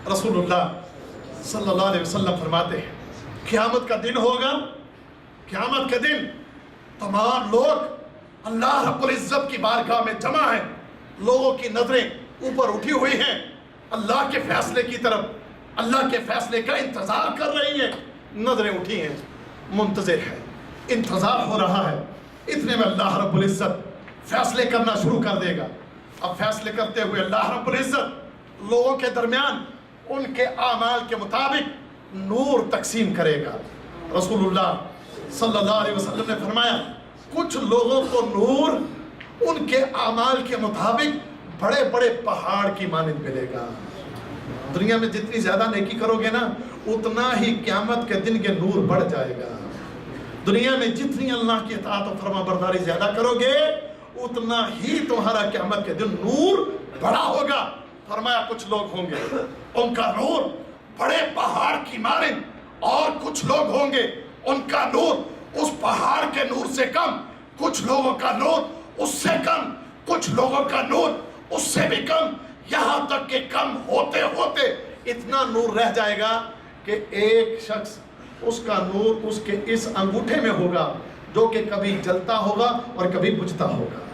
रसूलुल्लाह सल्लल्लाहु अलैहि वसल्लम फरमाते हैं क़यामत का दिन होगा, क़यामत के दिन तमाम लोग अल्लाह रब्बुल इज़्ज़त की बारगाह में जमा हैं, लोगों की नजरें ऊपर उठी हुई हैं, अल्लाह के फैसले की तरफ, अल्लाह के फैसले का इंतजार कर रही हैं, नजरें उठी हैं, मुंतज़िर है, इंतजार हो रहा है। इतने में अल्लाह रब्बुल इज़्ज़त फैसले करना शुरू कर देगा। अब फैसले करते हुए अल्लाह रब्बुल इज़्ज़त लोगों के दरमियान उनके आमाल के मुताबिक नूर तकसीम करेगा। रसूलुल्लाह सल्लल्लाहु अलैहि वसल्लम ने फरमाया कुछ लोगों को नूर उनके आमाल के मुताबिक बड़े बड़े पहाड़ की मानिंद मिलेगा। दुनिया में जितनी ज्यादा नेकी करोगे ना, उतना ही क़यामत के दिन के नूर बढ़ जाएगा। दुनिया में जितनी अल्लाह की इताअत और फरमाबरदारी ज्यादा करोगे, उतना ही तुम्हारा क़यामत के दिन नूर बड़ा होगा। फरमाया कुछ लोग होंगे उनका नूर बड़े पहाड़ की मानिंद, और कुछ लोग होंगे उनका नूर उस पहाड़ के नूर से कम, कुछ लोगों का नूर उससे कम, कुछ लोगों का नूर उससे भी कम, यहाँ तक कि कम होते होते इतना नूर रह जाएगा कि एक शख्स उसका नूर उसके इस अंगूठे में होगा जो कि कभी जलता होगा और कभी बुझता होगा।